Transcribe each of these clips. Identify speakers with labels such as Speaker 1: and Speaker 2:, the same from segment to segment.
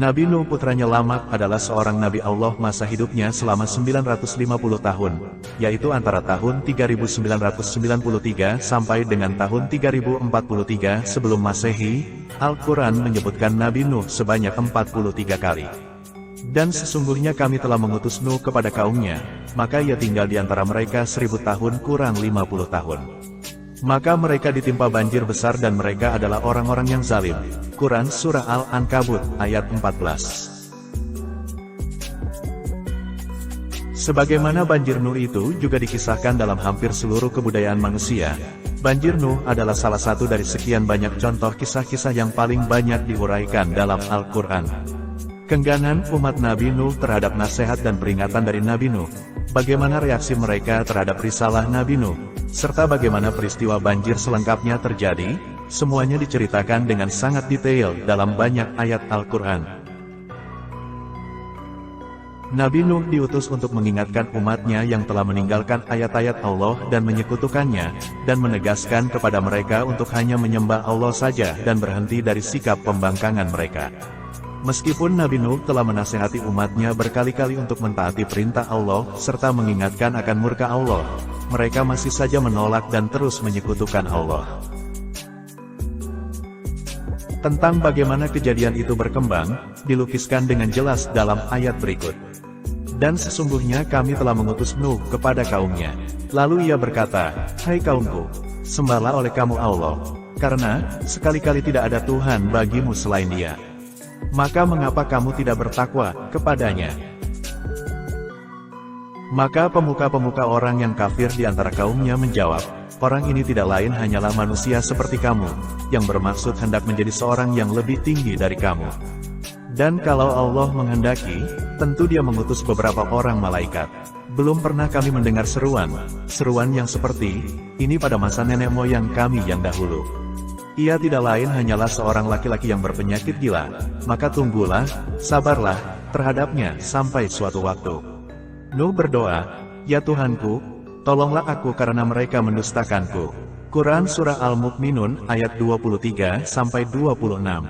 Speaker 1: Nabi Nuh putranya Lamak adalah seorang Nabi Allah masa hidupnya selama 950 tahun, yaitu antara tahun 3993 sampai dengan tahun 3043 sebelum Masehi. Al-Quran menyebutkan Nabi Nuh sebanyak 43 kali. Dan sesungguhnya kami telah mengutus Nuh kepada kaumnya, maka ia tinggal di antara mereka 1000 tahun kurang 50 tahun. Maka mereka ditimpa banjir besar dan mereka adalah orang-orang yang zalim. Quran Surah Al-Ankabut, ayat 14. Sebagaimana banjir Nuh itu juga dikisahkan dalam hampir seluruh kebudayaan manusia, banjir Nuh adalah salah satu dari sekian banyak contoh kisah-kisah yang paling banyak diuraikan dalam Al-Quran. Kengganan umat Nabi Nuh terhadap nasihat dan peringatan dari Nabi Nuh, bagaimana reaksi mereka terhadap risalah Nabi Nuh, serta bagaimana peristiwa banjir selengkapnya terjadi, semuanya diceritakan dengan sangat detail dalam banyak ayat Al-Quran. Nabi Nuh diutus untuk mengingatkan umatnya yang telah meninggalkan ayat-ayat Allah dan menyekutukannya, dan menegaskan kepada mereka untuk hanya menyembah Allah saja dan berhenti dari sikap pembangkangan mereka. Meskipun Nabi Nuh telah menasihati umatnya berkali-kali untuk mentaati perintah Allah, serta mengingatkan akan murka Allah, mereka masih saja menolak dan terus menyekutukan Allah. Tentang bagaimana kejadian itu berkembang, dilukiskan dengan jelas dalam ayat berikut. Dan sesungguhnya kami telah mengutus Nuh kepada kaumnya. Lalu ia berkata, "Hai kaumku, sembahlah oleh kamu Allah, karena sekali-kali tidak ada Tuhan bagimu selain Dia. Maka mengapa kamu tidak bertakwa kepadanya?" Maka pemuka-pemuka orang yang kafir di antara kaumnya menjawab, "Orang ini tidak lain hanyalah manusia seperti kamu, yang bermaksud hendak menjadi seorang yang lebih tinggi dari kamu. Dan kalau Allah menghendaki, tentu Dia mengutus beberapa orang malaikat. Belum pernah kami mendengar seruan yang seperti ini pada masa nenek moyang kami yang dahulu. Ia tidak lain hanyalah seorang laki-laki yang berpenyakit gila, maka tunggulah, sabarlah, terhadapnya sampai suatu waktu." Nuh berdoa, "Ya Tuhanku, tolonglah aku karena mereka mendustakanku." Quran Surah Al-Mu'minun ayat 23-26.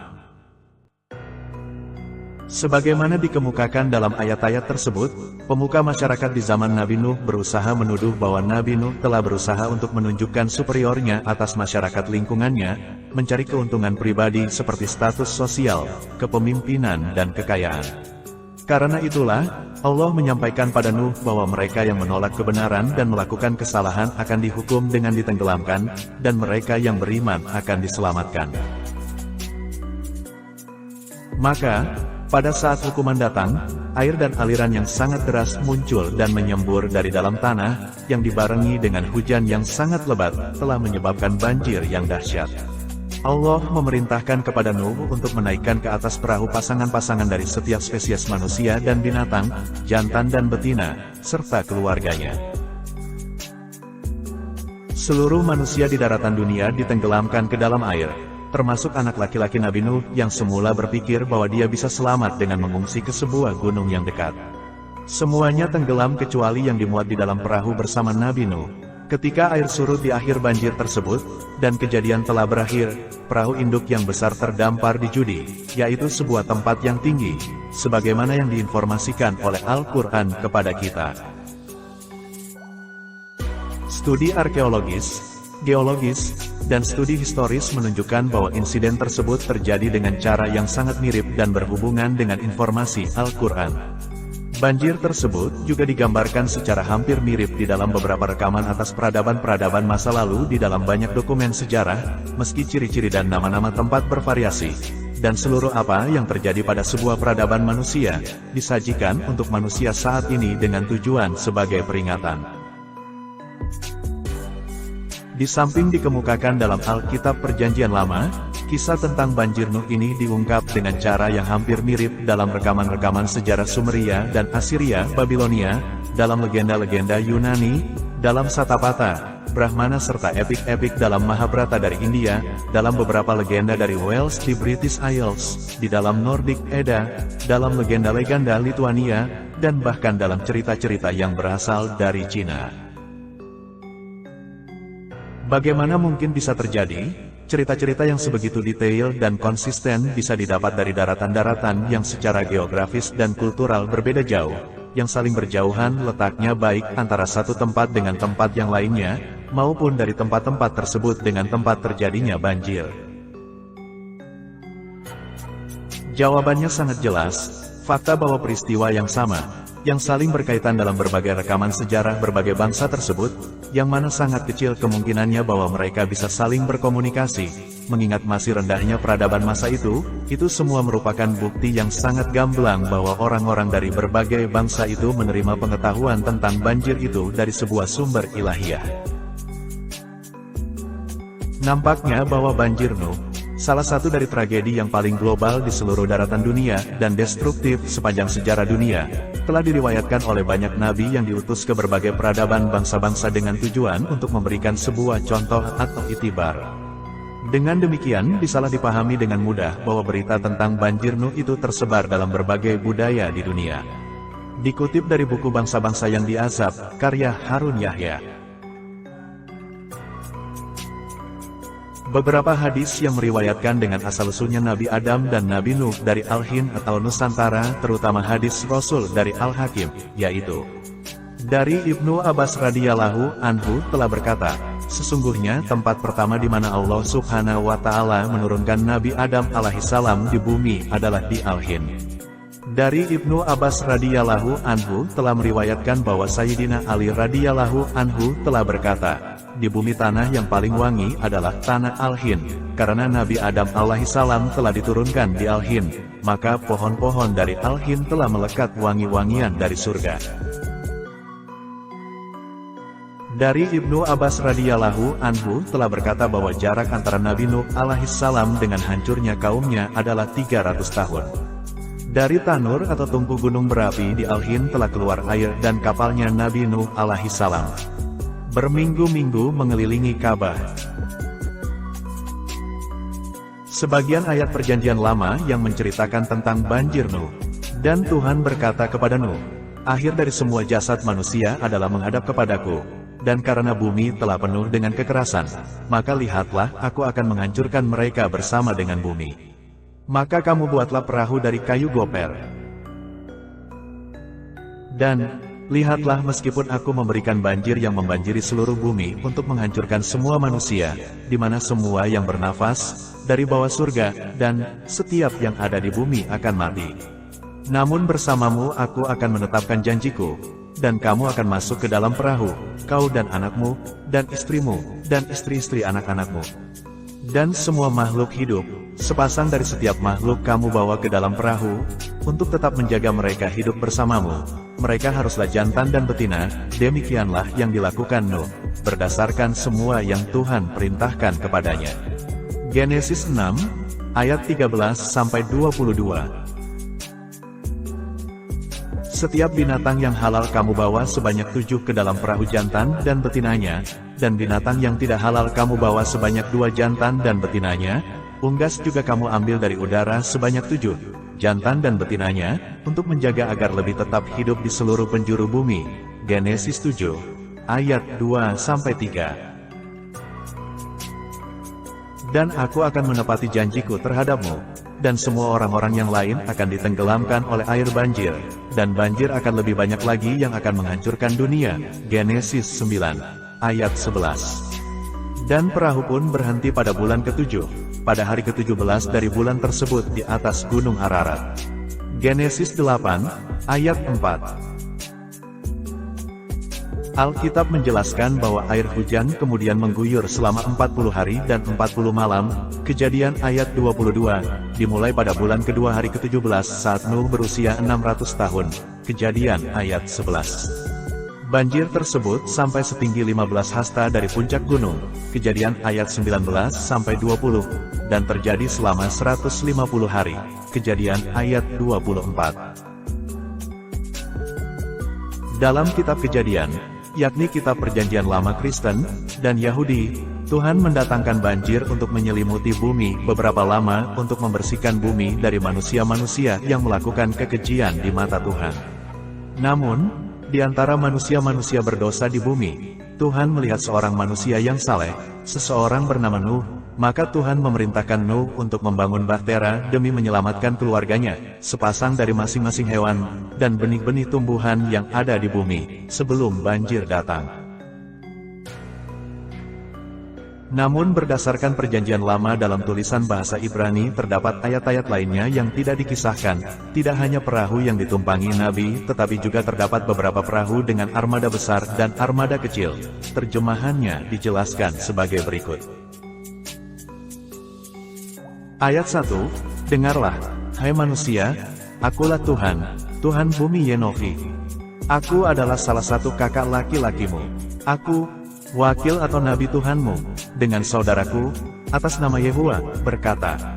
Speaker 1: Sebagaimana dikemukakan dalam ayat-ayat tersebut, pemuka masyarakat di zaman Nabi Nuh berusaha menuduh bahwa Nabi Nuh telah berusaha untuk menunjukkan superiornya atas masyarakat lingkungannya, mencari keuntungan pribadi seperti status sosial, kepemimpinan dan kekayaan. Karena itulah, Allah menyampaikan pada Nuh bahwa mereka yang menolak kebenaran dan melakukan kesalahan akan dihukum dengan ditenggelamkan, dan mereka yang beriman akan diselamatkan. Maka, pada saat hukuman datang, air dan aliran yang sangat deras muncul dan menyembur dari dalam tanah, yang dibarengi dengan hujan yang sangat lebat, telah menyebabkan banjir yang dahsyat. Allah memerintahkan kepada Nuh untuk menaikkan ke atas perahu pasangan-pasangan dari setiap spesies manusia dan binatang, jantan dan betina, serta keluarganya. Seluruh manusia di daratan dunia ditenggelamkan ke dalam air, termasuk anak laki-laki Nabi Nuh yang semula berpikir bahwa dia bisa selamat dengan mengungsi ke sebuah gunung yang dekat. Semuanya tenggelam kecuali yang dimuat di dalam perahu bersama Nabi Nuh. Ketika air surut di akhir banjir tersebut, dan kejadian telah berakhir, perahu induk yang besar terdampar di Judi, yaitu sebuah tempat yang tinggi, sebagaimana yang diinformasikan oleh Al-Quran kepada kita. Studi arkeologis, geologis, dan studi historis menunjukkan bahwa insiden tersebut terjadi dengan cara yang sangat mirip dan berhubungan dengan informasi Al-Quran. Banjir tersebut juga digambarkan secara hampir mirip di dalam beberapa rekaman atas peradaban-peradaban masa lalu di dalam banyak dokumen sejarah, meski ciri-ciri dan nama-nama tempat bervariasi, dan seluruh apa yang terjadi pada sebuah peradaban manusia, disajikan untuk manusia saat ini dengan tujuan sebagai peringatan. Di samping dikemukakan dalam Alkitab Perjanjian Lama, kisah tentang banjir Nuh ini diungkap dengan cara yang hampir mirip dalam rekaman-rekaman sejarah Sumeria dan Assyria Babilonia, dalam legenda-legenda Yunani, dalam Satapatha, Brahmana serta epik-epik dalam Mahabharata dari India, dalam beberapa legenda dari Wales di British Isles, di dalam Nordic Edda, dalam legenda-legenda Lituania, dan bahkan dalam cerita-cerita yang berasal dari Cina. Bagaimana mungkin bisa terjadi? Cerita-cerita yang sebegitu detail dan konsisten bisa didapat dari daratan-daratan yang secara geografis dan kultural berbeda jauh, yang saling berjauhan letaknya baik antara satu tempat dengan tempat yang lainnya, maupun dari tempat-tempat tersebut dengan tempat terjadinya banjir. Jawabannya sangat jelas, fakta bahwa peristiwa yang sama, yang saling berkaitan dalam berbagai rekaman sejarah berbagai bangsa tersebut, yang mana sangat kecil kemungkinannya bahwa mereka bisa saling berkomunikasi, mengingat masih rendahnya peradaban masa itu semua merupakan bukti yang sangat gamblang bahwa orang-orang dari berbagai bangsa itu menerima pengetahuan tentang banjir itu dari sebuah sumber ilahiyah. Nampaknya bahwa banjir Nuh, salah satu dari tragedi yang paling global di seluruh daratan dunia dan destruktif sepanjang sejarah dunia, telah diriwayatkan oleh banyak nabi yang diutus ke berbagai peradaban bangsa-bangsa dengan tujuan untuk memberikan sebuah contoh atau itibar. Dengan demikian, bisalah dipahami dengan mudah bahwa berita tentang banjir Nuh itu tersebar dalam berbagai budaya di dunia. Dikutip dari buku Bangsa-Bangsa yang Diazab, karya Harun Yahya. Beberapa hadis yang meriwayatkan dengan asal-usulnya Nabi Adam dan Nabi Nuh dari Al-Hind atau Nusantara, terutama hadis Rasul dari Al-Hakim, yaitu dari Ibnu Abbas radhiyallahu anhu telah berkata, sesungguhnya tempat pertama di mana Allah Subhanahu wa Ta'ala menurunkan Nabi Adam alaihissalam di bumi adalah di Al-Hind. Dari Ibnu Abbas radhiyallahu anhu telah meriwayatkan bahwa Sayyidina Ali radhiyallahu anhu telah berkata, di bumi tanah yang paling wangi adalah tanah Al-Hind, karena Nabi Adam alaihissalam telah diturunkan di Al-Hind, maka pohon-pohon dari Al-Hind telah melekat wangi-wangian dari surga. Dari Ibnu Abbas radhiyallahu anhu telah berkata bahwa jarak antara Nabi Nuh alaihissalam dengan hancurnya kaumnya adalah 300 tahun. Dari tanur atau tungku gunung berapi di Al-Hind telah keluar air dan kapalnya Nabi Nuh alaihissalam berminggu-minggu mengelilingi Ka'bah. Sebagian ayat perjanjian lama yang menceritakan tentang banjir Nuh. Dan Tuhan berkata kepada Nuh, akhir dari semua jasad manusia adalah menghadap kepadaku, dan karena bumi telah penuh dengan kekerasan, maka lihatlah aku akan menghancurkan mereka bersama dengan bumi. Maka kamu buatlah perahu dari kayu goper. Dan lihatlah meskipun aku memberikan banjir yang membanjiri seluruh bumi untuk menghancurkan semua manusia, di mana semua yang bernafas, dari bawah surga, dan setiap yang ada di bumi akan mati. Namun bersamamu aku akan menetapkan janjiku, dan kamu akan masuk ke dalam perahu, kau dan anakmu, dan istrimu, dan istri-istri anak-anakmu. Dan semua makhluk hidup, sepasang dari setiap makhluk kamu bawa ke dalam perahu, untuk tetap menjaga mereka hidup bersamamu. Mereka haruslah jantan dan betina, demikianlah yang dilakukan Nuh, berdasarkan semua yang Tuhan perintahkan kepadanya. Genesis 6, ayat 13-22. Setiap binatang yang halal kamu bawa sebanyak 7 ke dalam perahu jantan dan betinanya, dan binatang yang tidak halal kamu bawa sebanyak 2 jantan dan betinanya. Unggas juga kamu ambil dari udara sebanyak 7 jantan dan betinanya, untuk menjaga agar lebih tetap hidup di seluruh penjuru bumi. Genesis 7, ayat 2-3. Dan aku akan menepati janjiku terhadapmu, dan semua orang-orang yang lain akan ditenggelamkan oleh air banjir, dan banjir akan lebih banyak lagi yang akan menghancurkan dunia. Genesis 9, ayat 11. Dan perahu pun berhenti pada bulan ke-7, pada hari ke-17 dari bulan tersebut di atas gunung Ararat. Genesis 8, ayat 4. Alkitab menjelaskan bahwa air hujan kemudian mengguyur selama 40 hari dan 40 malam, Kejadian ayat 22, dimulai pada bulan kedua hari ke-17 saat Nuh berusia 600 tahun, Kejadian ayat 11. Banjir tersebut sampai setinggi 15 hasta dari puncak gunung, Kejadian ayat 19-20, dan terjadi selama 150 hari, Kejadian ayat 24. Dalam kitab Kejadian, yakni kitab perjanjian lama Kristen dan Yahudi, Tuhan mendatangkan banjir untuk menyelimuti bumi beberapa lama untuk membersihkan bumi dari manusia-manusia yang melakukan kekejian di mata Tuhan. Namun, di antara manusia-manusia berdosa di bumi, Tuhan melihat seorang manusia yang saleh, seseorang bernama Nuh, Maka Tuhan memerintahkan Nuh untuk membangun bahtera demi menyelamatkan keluarganya, sepasang dari masing-masing hewan, dan benih-benih tumbuhan yang ada di bumi, sebelum banjir datang. Namun berdasarkan perjanjian lama dalam tulisan bahasa Ibrani terdapat ayat-ayat lainnya yang tidak dikisahkan, tidak hanya perahu yang ditumpangi Nabi, tetapi juga terdapat beberapa perahu dengan armada besar dan armada kecil. Terjemahannya dijelaskan sebagai berikut. Ayat 1, dengarlah, hai manusia, akulah Tuhan, Tuhan bumi Yenofi. Aku adalah salah satu kakak laki-lakimu. Aku, wakil atau nabi Tuhanmu, dengan saudaraku, atas nama Yehuwa, berkata.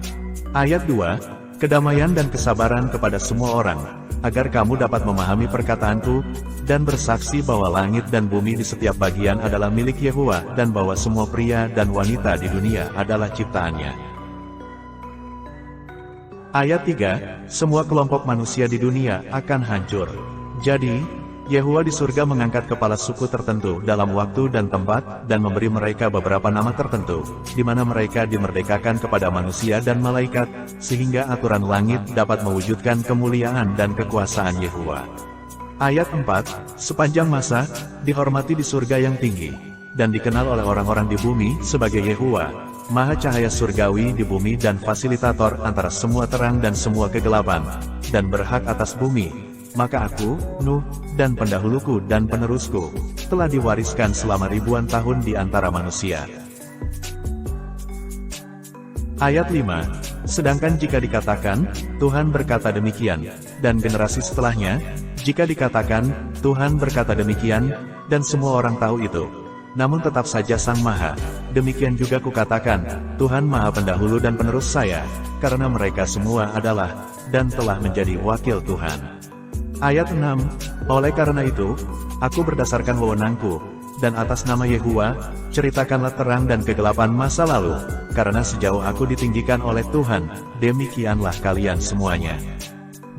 Speaker 1: Ayat 2, kedamaian dan kesabaran kepada semua orang, agar kamu dapat memahami perkataanku, dan bersaksi bahwa langit dan bumi di setiap bagian adalah milik Yehuwa, dan bahwa semua pria dan wanita di dunia adalah ciptaannya. Ayat 3, semua kelompok manusia di dunia akan hancur. Jadi, Yehuwa di surga mengangkat kepala suku tertentu dalam waktu dan tempat, dan memberi mereka beberapa nama tertentu, di mana mereka dimerdekakan kepada manusia dan malaikat, sehingga aturan langit dapat mewujudkan kemuliaan dan kekuasaan Yehuwa. Ayat 4, sepanjang masa, dihormati di surga yang tinggi, dan dikenal oleh orang-orang di bumi sebagai Yehuwa, Maha Cahaya Surgawi di bumi dan fasilitator antara semua terang dan semua kegelapan, dan berhak atas bumi. Maka aku, Nuh, dan pendahuluku dan penerusku, telah diwariskan selama ribuan tahun di antara manusia. Ayat 5, sedangkan jika dikatakan, Tuhan berkata demikian, dan generasi setelahnya, jika dikatakan, Tuhan berkata demikian, dan semua orang tahu itu. Namun tetap saja Sang Maha, demikian juga kukatakan, Tuhan Maha Pendahulu dan penerus saya, karena mereka semua adalah, dan telah menjadi wakil Tuhan. Ayat 6, oleh karena itu, aku berdasarkan wewenangku, dan atas nama Yehuwa, ceritakanlah terang dan kegelapan masa lalu, karena sejauh aku ditinggikan oleh Tuhan, demikianlah kalian semuanya.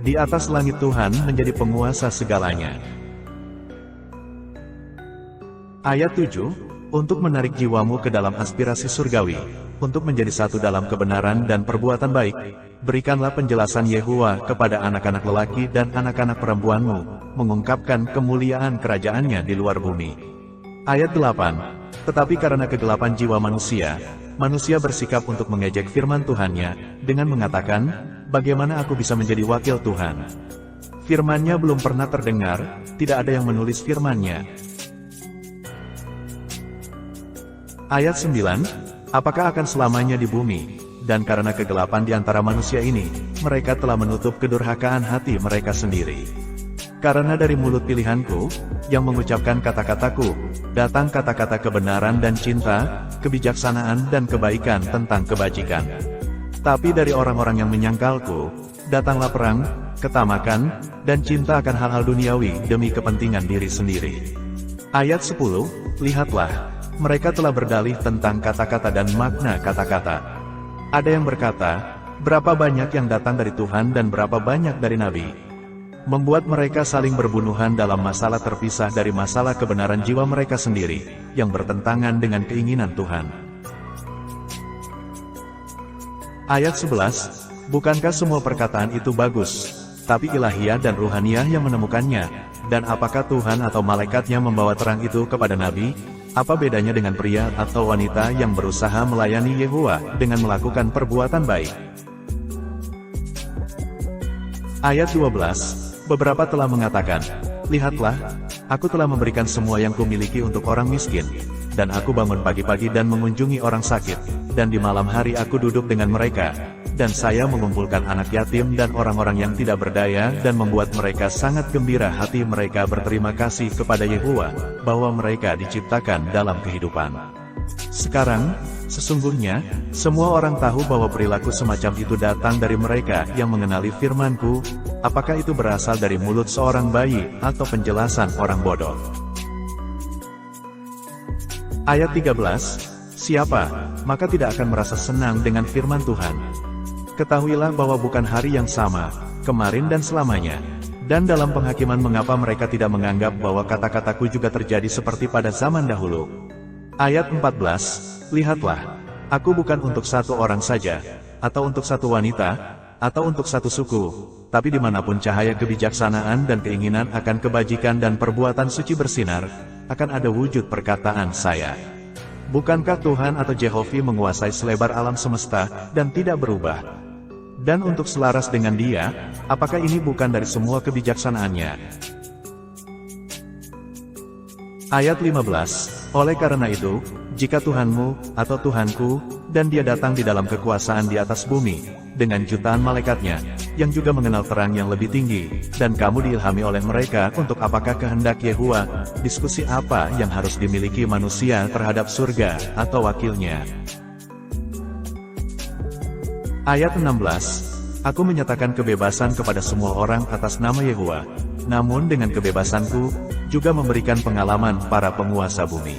Speaker 1: Di atas langit Tuhan menjadi penguasa segalanya. Ayat 7, untuk menarik jiwamu ke dalam aspirasi surgawi, untuk menjadi satu dalam kebenaran dan perbuatan baik, berikanlah penjelasan Yehuwa kepada anak-anak lelaki dan anak-anak perempuanmu, mengungkapkan kemuliaan kerajaannya di luar bumi. Ayat 8, tetapi karena kegelapan jiwa manusia, manusia bersikap untuk mengejek firman Tuhannya, dengan mengatakan, bagaimana aku bisa menjadi wakil Tuhan? Firman-Nya belum pernah terdengar, tidak ada yang menulis firman-Nya. Ayat 9, apakah akan selamanya di bumi? Dan karena kegelapan di antara manusia ini, mereka telah menutup kedurhakaan hati mereka sendiri. Karena dari mulut pilihanku, yang mengucapkan kata-kataku, datang kata-kata kebenaran dan cinta, kebijaksanaan dan kebaikan tentang kebajikan. Tapi dari orang-orang yang menyangkalku, datanglah perang, ketamakan, dan cinta akan hal-hal duniawi demi kepentingan diri sendiri. Ayat 10, lihatlah, mereka telah berdalih tentang kata-kata dan makna kata-kata. Ada yang berkata, berapa banyak yang datang dari Tuhan dan berapa banyak dari Nabi. Membuat mereka saling berbunuhan dalam masalah terpisah dari masalah kebenaran jiwa mereka sendiri, yang bertentangan dengan keinginan Tuhan. Ayat 11, bukankah semua perkataan itu bagus, tapi ilahiyah dan ruhaniyah yang menemukannya, dan apakah Tuhan atau malaikatnya membawa terang itu kepada Nabi? Apa bedanya dengan pria atau wanita yang berusaha melayani Yehuwa dengan melakukan perbuatan baik? Ayat 12, beberapa telah mengatakan, lihatlah, aku telah memberikan semua yang kumiliki untuk orang miskin, dan aku bangun pagi-pagi dan mengunjungi orang sakit, dan di malam hari aku duduk dengan mereka, dan saya mengumpulkan anak yatim dan orang-orang yang tidak berdaya dan membuat mereka sangat gembira hati mereka berterima kasih kepada Yehuwa, bahwa mereka diciptakan dalam kehidupan. Sekarang, sesungguhnya, semua orang tahu bahwa perilaku semacam itu datang dari mereka yang mengenali firman-Ku, apakah itu berasal dari mulut seorang bayi atau penjelasan orang bodoh. Ayat 13, siapa, maka tidak akan merasa senang dengan firman Tuhan. Ketahuilah bahwa bukan hari yang sama, kemarin dan selamanya. Dan dalam penghakiman mengapa mereka tidak menganggap bahwa kata-kataku juga terjadi seperti pada zaman dahulu. Ayat 14, lihatlah, Aku bukan untuk satu orang saja, atau untuk satu wanita, atau untuk satu suku, tapi dimanapun cahaya kebijaksanaan dan keinginan akan kebajikan dan perbuatan suci bersinar, akan ada wujud perkataan saya. Bukankah Tuhan atau Jehovah menguasai selebar alam semesta, dan tidak berubah? Dan untuk selaras dengan Dia, apakah ini bukan dari semua kebijaksanaannya? Ayat 15, oleh karena itu, jika Tuhanmu, atau Tuhanku, dan Dia datang di dalam kekuasaan di atas bumi, dengan jutaan malaikatnya, yang juga mengenal terang yang lebih tinggi, dan kamu diilhami oleh mereka untuk apakah kehendak Yehuwa, diskusi apa yang harus dimiliki manusia terhadap surga, atau wakilnya. Ayat 16, aku menyatakan kebebasan kepada semua orang atas nama Yehuwa, namun dengan kebebasanku, juga memberikan pengalaman para penguasa bumi.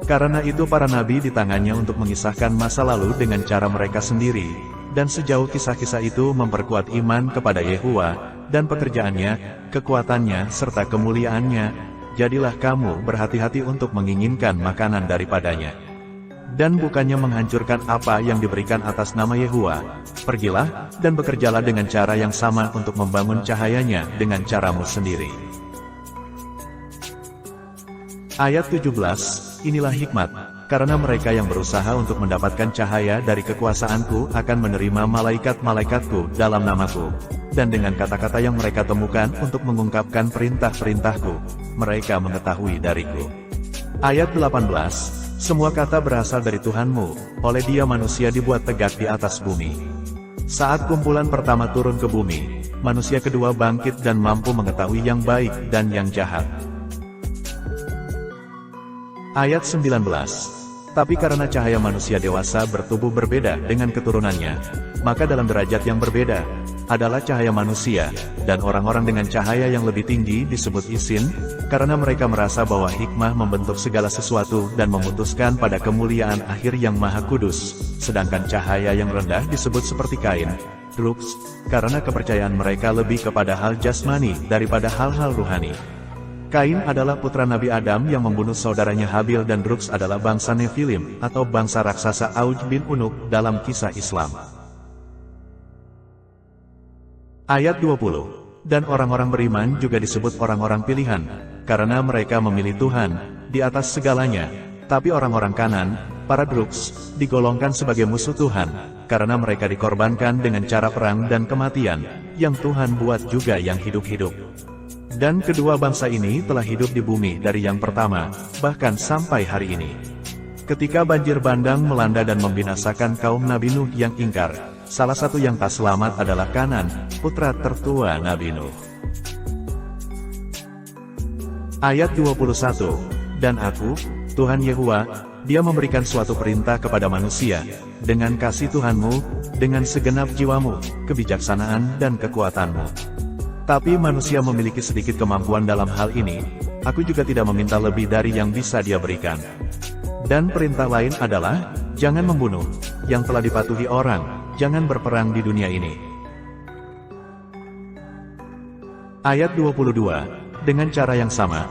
Speaker 1: Karena itu para nabi di tangannya untuk mengisahkan masa lalu dengan cara mereka sendiri, dan sejauh kisah-kisah itu memperkuat iman kepada Yehuwa, dan pekerjaannya, kekuatannya, serta kemuliaannya, jadilah kamu berhati-hati untuk menginginkan makanan daripadanya. Dan bukannya menghancurkan apa yang diberikan atas nama Yehuwa, pergilah, dan bekerjalah dengan cara yang sama untuk membangun cahayanya dengan caramu sendiri. Ayat 17, inilah hikmat. Karena mereka yang berusaha untuk mendapatkan cahaya dari kekuasaanku akan menerima malaikat-malaikatku dalam namaku, dan dengan kata-kata yang mereka temukan untuk mengungkapkan perintah-perintahku, mereka mengetahui dariku. Ayat 18, semua kata berasal dari Tuhanmu, oleh Dia manusia dibuat tegak di atas bumi. Saat kumpulan pertama turun ke bumi, manusia kedua bangkit dan mampu mengetahui yang baik dan yang jahat. Ayat 19, tapi karena cahaya manusia dewasa bertubuh berbeda dengan keturunannya, maka dalam derajat yang berbeda, adalah cahaya manusia, dan orang-orang dengan cahaya yang lebih tinggi disebut isin, karena mereka merasa bahwa hikmah membentuk segala sesuatu dan memutuskan pada kemuliaan akhir yang maha kudus, sedangkan cahaya yang rendah disebut seperti Kain, Druks, karena kepercayaan mereka lebih kepada hal jasmani daripada hal-hal ruhani. Kain adalah putra Nabi Adam yang membunuh saudaranya Habil dan Druks adalah bangsa Nephilim, atau bangsa raksasa Auj bin Unuk dalam kisah Islam. Ayat 20, dan orang-orang beriman juga disebut orang-orang pilihan, karena mereka memilih Tuhan, di atas segalanya, tapi orang-orang kanan, para Druks, digolongkan sebagai musuh Tuhan, karena mereka dikorbankan dengan cara perang dan kematian, yang Tuhan buat juga yang hidup-hidup. Dan kedua bangsa ini telah hidup di bumi dari yang pertama, bahkan sampai hari ini. Ketika banjir bandang melanda dan membinasakan kaum Nabi Nuh yang ingkar, salah satu yang tak selamat adalah Kanan, putra tertua Nabi Nuh. Ayat 21, dan aku, Tuhan Yehuwa, Dia memberikan suatu perintah kepada manusia, dengan kasih Tuhanmu, dengan segenap jiwamu, kebijaksanaan dan kekuatanmu. Tapi manusia memiliki sedikit kemampuan dalam hal ini, aku juga tidak meminta lebih dari yang bisa Dia berikan. Dan perintah lain adalah, jangan membunuh, yang telah dipatuhi orang, jangan berperang di dunia ini. Ayat 22, dengan cara yang sama,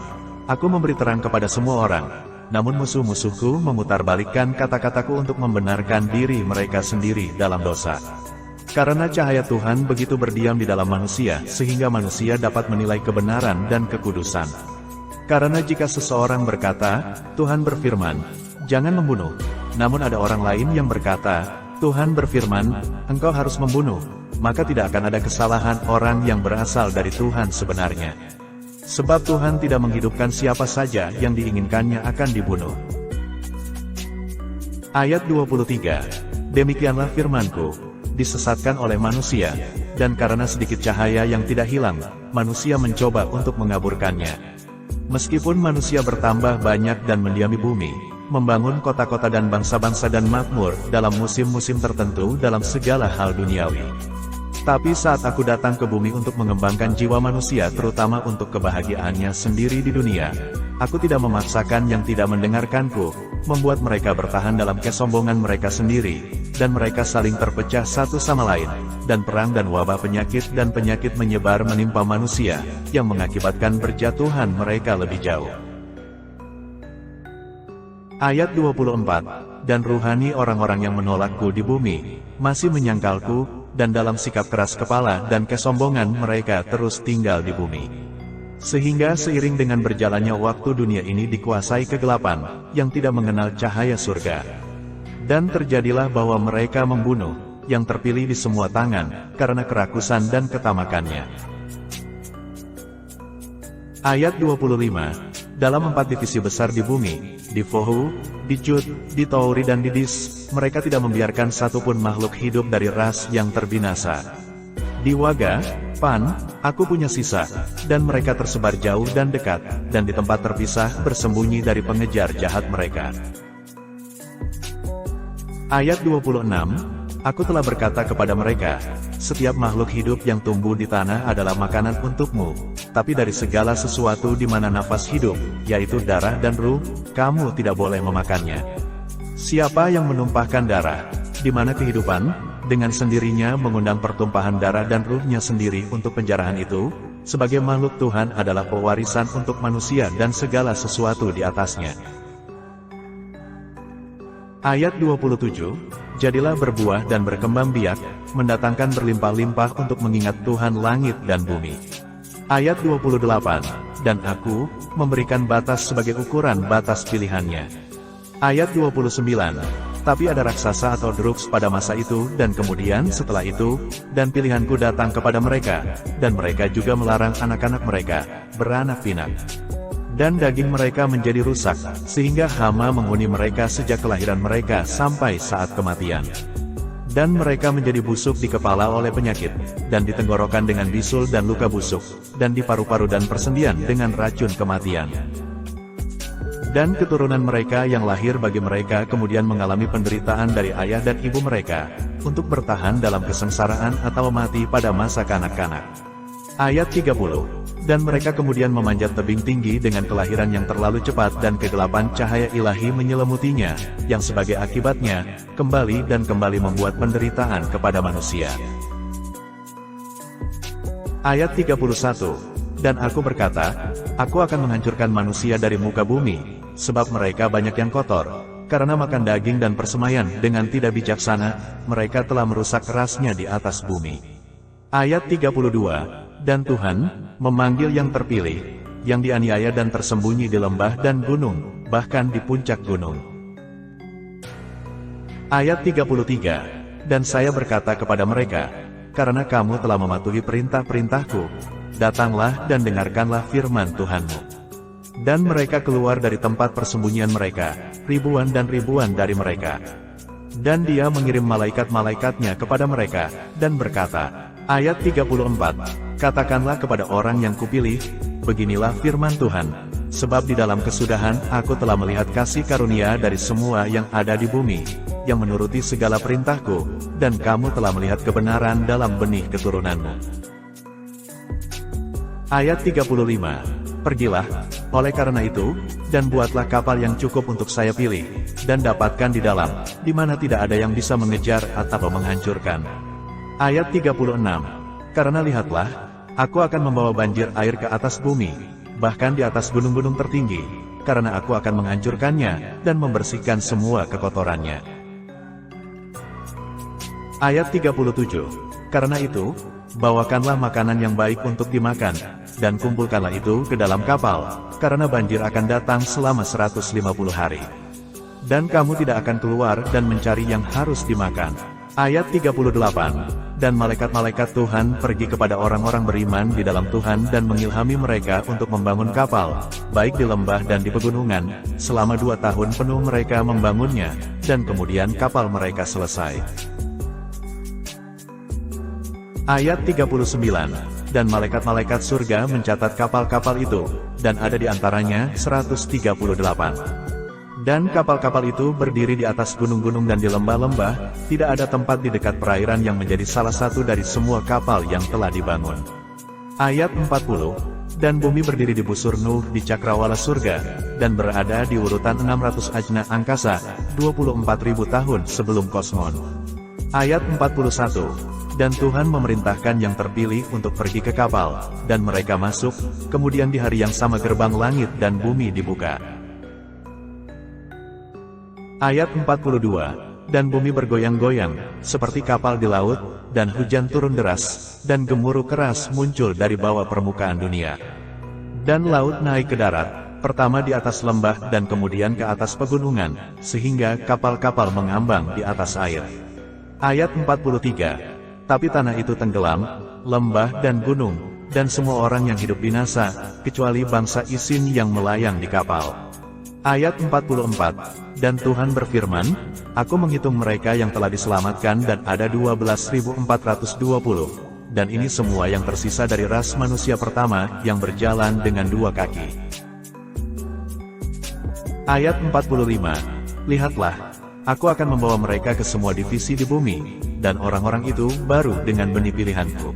Speaker 1: aku memberi terang kepada semua orang, namun musuh-musuhku memutarbalikkan kata-kataku untuk membenarkan diri mereka sendiri dalam dosa. Karena cahaya Tuhan begitu berdiam di dalam manusia, sehingga manusia dapat menilai kebenaran dan kekudusan. Karena jika seseorang berkata, Tuhan berfirman, jangan membunuh, namun ada orang lain yang berkata, Tuhan berfirman, engkau harus membunuh, maka tidak akan ada kesalahan orang yang berasal dari Tuhan sebenarnya. Sebab Tuhan tidak menghidupkan siapa saja yang diinginkannya akan dibunuh. Ayat 23, demikianlah firmanku, disesatkan oleh manusia, dan karena sedikit cahaya yang tidak hilang, manusia mencoba untuk mengaburkannya. Meskipun manusia bertambah banyak dan mendiami bumi, membangun kota-kota dan bangsa-bangsa dan makmur dalam musim-musim tertentu dalam segala hal duniawi. Tapi saat aku datang ke bumi untuk mengembangkan jiwa manusia terutama untuk kebahagiaannya sendiri di dunia, aku tidak memaksakan yang tidak mendengarkanku, membuat mereka bertahan dalam kesombongan mereka sendiri, dan mereka saling terpecah satu sama lain, dan perang dan wabah penyakit menyebar menimpa manusia, yang mengakibatkan berjatuhan mereka lebih jauh. Ayat 24, dan ruhani orang-orang yang menolakku di bumi, masih menyangkalku, dan dalam sikap keras kepala dan kesombongan mereka terus tinggal di bumi. Sehingga seiring dengan berjalannya waktu dunia ini dikuasai kegelapan, yang tidak mengenal cahaya surga. Dan terjadilah bahwa mereka membunuh, yang terpilih di semua tangan, karena kerakusan dan ketamakannya. Ayat 25, dalam 4 divisi besar di bumi, di Fohu, di Jud, di Tauri dan di Dis, mereka tidak membiarkan satupun makhluk hidup dari ras yang terbinasa. Di Waga, Pan, aku punya sisa, dan mereka tersebar jauh dan dekat, dan di tempat terpisah bersembunyi dari pengejar jahat mereka. Ayat 26, aku telah berkata kepada mereka, setiap makhluk hidup yang tumbuh di tanah adalah makanan untukmu, tapi dari segala sesuatu di mana nafas hidup, yaitu darah dan ruh, kamu tidak boleh memakannya. Siapa yang menumpahkan darah, di mana kehidupan, dengan sendirinya mengundang pertumpahan darah dan ruhnya sendiri untuk penjarahan itu, sebagai makhluk Tuhan adalah pewarisan untuk manusia dan segala sesuatu di atasnya. Ayat 27, jadilah berbuah dan berkembang biak, mendatangkan berlimpah-limpah untuk mengingat Tuhan langit dan bumi. Ayat 28, dan aku, memberikan batas sebagai ukuran batas pilihannya. Ayat 29, tapi ada raksasa atau drugs pada masa itu dan kemudian setelah itu, dan pilihanku datang kepada mereka, dan mereka juga melarang anak-anak mereka, beranak pinak. Dan daging mereka menjadi rusak, sehingga hama menghuni mereka sejak kelahiran mereka sampai saat kematian. Dan mereka menjadi busuk di kepala oleh penyakit, dan di tenggorokan dengan bisul dan luka busuk, dan di paru-paru dan persendian dengan racun kematian. Dan keturunan mereka yang lahir bagi mereka kemudian mengalami penderitaan dari ayah dan ibu mereka, untuk bertahan dalam kesengsaraan atau mati pada masa kanak-kanak. Ayat 30, dan mereka kemudian memanjat tebing tinggi dengan kelahiran yang terlalu cepat dan kegelapan cahaya ilahi menyelemutinya, yang sebagai akibatnya, kembali dan kembali membuat penderitaan kepada manusia. Ayat 31, dan aku berkata, aku akan menghancurkan manusia dari muka bumi, sebab mereka banyak yang kotor, karena makan daging dan persemaian dengan tidak bijaksana, mereka telah merusak rasnya di atas bumi. Ayat 32, dan Tuhan memanggil yang terpilih, yang dianiaya dan tersembunyi di lembah dan gunung, bahkan di puncak gunung. Ayat 33, dan saya berkata kepada mereka, karena kamu telah mematuhi perintah-perintahku, datanglah dan dengarkanlah firman Tuhanmu. Dan mereka keluar dari tempat persembunyian mereka, ribuan dan ribuan dari mereka. Dan dia mengirim malaikat-malaikatnya kepada mereka, dan berkata, ayat 34, katakanlah kepada orang yang kupilih, beginilah firman Tuhan, sebab di dalam kesudahan aku telah melihat kasih karunia dari semua yang ada di bumi, yang menuruti segala perintahku, dan kamu telah melihat kebenaran dalam benih keturunanmu. Ayat 35, pergilah, oleh karena itu, dan buatlah kapal yang cukup untuk saya pilih, dan dapatkan di dalam, di mana tidak ada yang bisa mengejar atau menghancurkan. Ayat 36, karena lihatlah, aku akan membawa banjir air ke atas bumi, bahkan di atas gunung-gunung tertinggi, karena aku akan menghancurkannya, dan membersihkan semua kekotorannya. Ayat 37, karena itu, bawakanlah makanan yang baik untuk dimakan, dan kumpulkanlah itu ke dalam kapal, karena banjir akan datang selama 150 hari. Dan kamu tidak akan keluar dan mencari yang harus dimakan. Ayat 38, dan malaikat-malaikat Tuhan pergi kepada orang-orang beriman di dalam Tuhan dan mengilhami mereka untuk membangun kapal, baik di lembah dan di pegunungan, selama 2 tahun penuh mereka membangunnya, dan kemudian kapal mereka selesai. Ayat 39, dan malaikat-malaikat surga mencatat kapal-kapal itu, dan ada di antaranya 138. Dan kapal-kapal itu berdiri di atas gunung-gunung dan di lembah-lembah, tidak ada tempat di dekat perairan yang menjadi salah satu dari semua kapal yang telah dibangun. Ayat 40, dan bumi berdiri di busur Nuh di cakrawala surga, dan berada di urutan 600 ajna angkasa, 24.000 tahun sebelum kosmon. Ayat 41, dan Tuhan memerintahkan yang terpilih untuk pergi ke kapal, dan mereka masuk, kemudian di hari yang sama gerbang langit dan bumi dibuka. Ayat 42. Dan bumi bergoyang-goyang, seperti kapal di laut, dan hujan turun deras, dan gemuruh keras muncul dari bawah permukaan dunia. Dan laut naik ke darat, pertama di atas lembah dan kemudian ke atas pegunungan, sehingga kapal-kapal mengambang di atas air. Ayat 43. Tapi tanah itu tenggelam, lembah dan gunung, dan semua orang yang hidup binasa, kecuali bangsa Isin yang melayang di kapal. Ayat 44. Dan Tuhan berfirman, Aku menghitung mereka yang telah diselamatkan dan ada 12.420. Dan ini semua yang tersisa dari ras manusia pertama yang berjalan dengan dua kaki. Ayat 45. Lihatlah, aku akan membawa mereka ke semua divisi di bumi, dan orang-orang itu baru dengan benih pilihanku.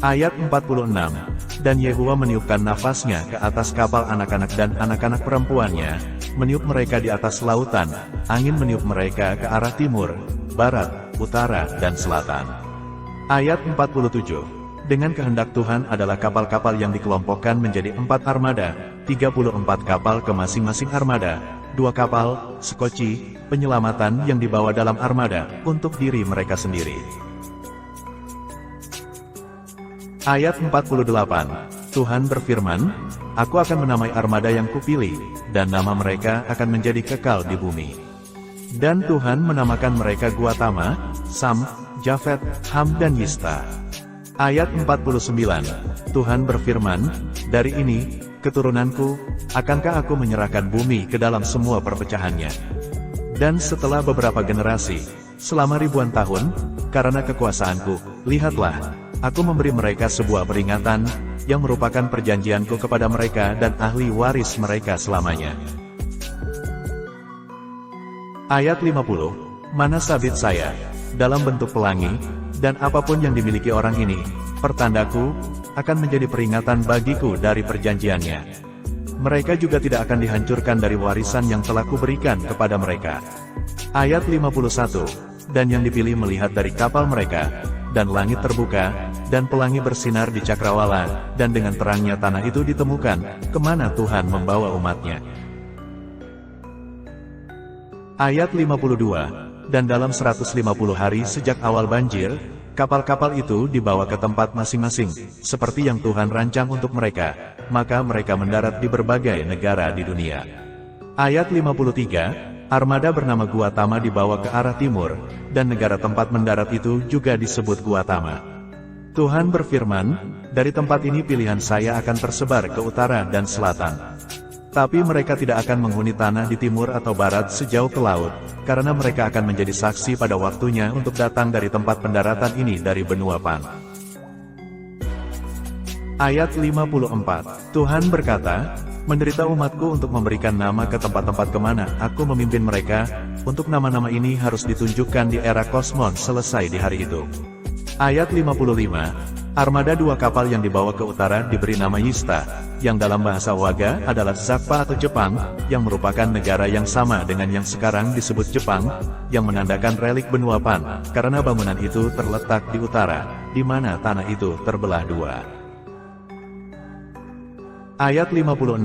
Speaker 1: Ayat 46. Dan Yehuwa meniupkan nafasnya ke atas kapal anak-anak dan anak-anak perempuannya, meniup mereka di atas lautan, angin meniup mereka ke arah timur, barat, utara, dan selatan. Ayat 47. Dengan kehendak Tuhan adalah kapal-kapal yang dikelompokkan menjadi 4 armada, 34 kapal ke masing-masing armada, 2 kapal, sekoci, penyelamatan yang dibawa dalam armada, untuk diri mereka sendiri. Ayat 48. Tuhan berfirman, Aku akan menamai armada yang kupilih, dan nama mereka akan menjadi kekal di bumi. Dan Tuhan menamakan mereka Guatama, Sam, Jafet, Ham dan Yista. Ayat 49. Tuhan berfirman, Dari ini, keturunanku, akankah aku menyerahkan bumi ke dalam semua perpecahannya. Dan setelah beberapa generasi, selama ribuan tahun, karena kekuasaanku, lihatlah, aku memberi mereka sebuah peringatan, yang merupakan perjanjianku kepada mereka dan ahli waris mereka selamanya. Ayat 50. Mana sabit saya, dalam bentuk pelangi, dan apapun yang dimiliki orang ini, pertandaku, akan menjadi peringatan bagiku dari perjanjiannya. Mereka juga tidak akan dihancurkan dari warisan yang telah kuberikan kepada mereka. Ayat 51. Dan yang dipilih melihat dari kapal mereka, dan langit terbuka, dan pelangi bersinar di cakrawala, dan dengan terangnya tanah itu ditemukan, kemana Tuhan membawa umatnya. Ayat 52. Dan dalam 150 hari sejak awal banjir, kapal-kapal itu dibawa ke tempat masing-masing, seperti yang Tuhan rancang untuk mereka, maka mereka mendarat di berbagai negara di dunia. Ayat 53. Armada bernama Guatama dibawa ke arah timur, dan negara tempat mendarat itu juga disebut Guatama. Tuhan berfirman, dari tempat ini pilihan saya akan tersebar ke utara dan selatan. Tapi mereka tidak akan menghuni tanah di timur atau barat sejauh ke laut, karena mereka akan menjadi saksi pada waktunya untuk datang dari tempat pendaratan ini dari benua Pan. Ayat 54. Tuhan berkata, menderita umatku untuk memberikan nama ke tempat-tempat kemana aku memimpin mereka, untuk nama-nama ini harus ditunjukkan di era kosmon selesai di hari itu. Ayat 55. Armada 2 kapal yang dibawa ke utara diberi nama Yista, yang dalam bahasa Waga adalah Zakpa atau Jepang, yang merupakan negara yang sama dengan yang sekarang disebut Jepang, yang menandakan relik benua Pan, karena bangunan itu terletak di utara, di mana tanah itu terbelah dua. Ayat 56.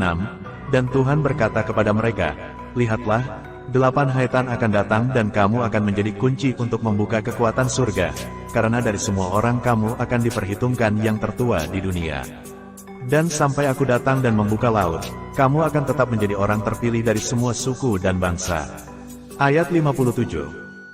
Speaker 1: Dan Tuhan berkata kepada mereka, lihatlah, 8 haitan akan datang dan kamu akan menjadi kunci untuk membuka kekuatan surga, karena dari semua orang kamu akan diperhitungkan yang tertua di dunia. Dan sampai aku datang dan membuka laut, kamu akan tetap menjadi orang terpilih dari semua suku dan bangsa. Ayat 57.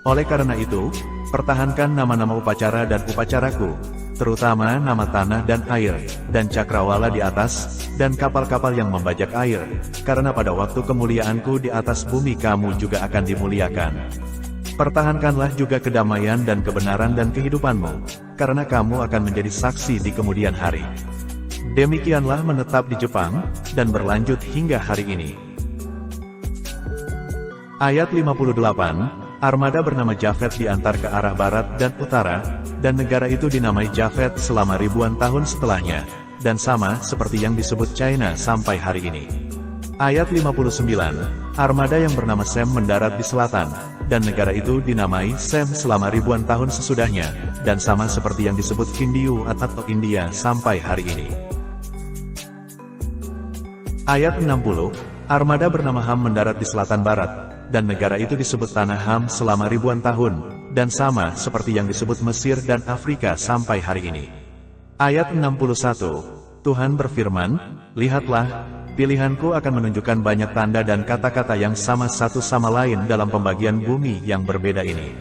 Speaker 1: Oleh karena itu, pertahankan nama-nama upacara dan upacaraku, terutama nama tanah dan air, dan cakrawala di atas, dan kapal-kapal yang membajak air, karena pada waktu kemuliaanku di atas bumi kamu juga akan dimuliakan. Pertahankanlah juga kedamaian dan kebenaran dan kehidupanmu, karena kamu akan menjadi saksi di kemudian hari. Demikianlah menetap di Jepang, dan berlanjut hingga hari ini. Ayat 58. Armada bernama Jafet diantar ke arah barat dan utara, dan negara itu dinamai Jafet selama ribuan tahun setelahnya, dan sama seperti yang disebut China sampai hari ini. Ayat 59. Armada yang bernama Sem mendarat di selatan, dan negara itu dinamai Sem selama ribuan tahun sesudahnya, dan sama seperti yang disebut Hindiu atau India sampai hari ini. Ayat 60. Armada bernama Ham mendarat di selatan barat, dan negara itu disebut Tanah Ham selama ribuan tahun, dan sama seperti yang disebut Mesir dan Afrika sampai hari ini. Ayat 61, Tuhan berfirman, "Lihatlah, pilihanku akan menunjukkan banyak tanda dan kata-kata yang sama satu sama lain dalam pembagian bumi yang berbeda ini."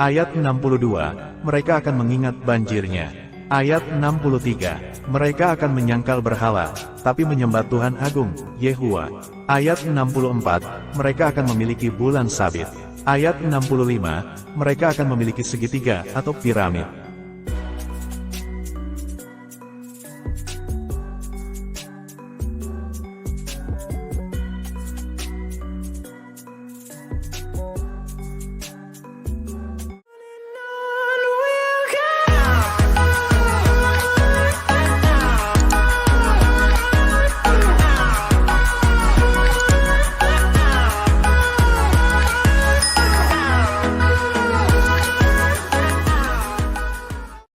Speaker 1: Ayat 62, mereka akan mengingat banjirnya. Ayat 63, mereka akan menyangkal berhala, tapi menyembah Tuhan Agung, Yehuwa. Ayat 64, mereka akan memiliki bulan sabit. Ayat 65, mereka akan memiliki segitiga atau piramid.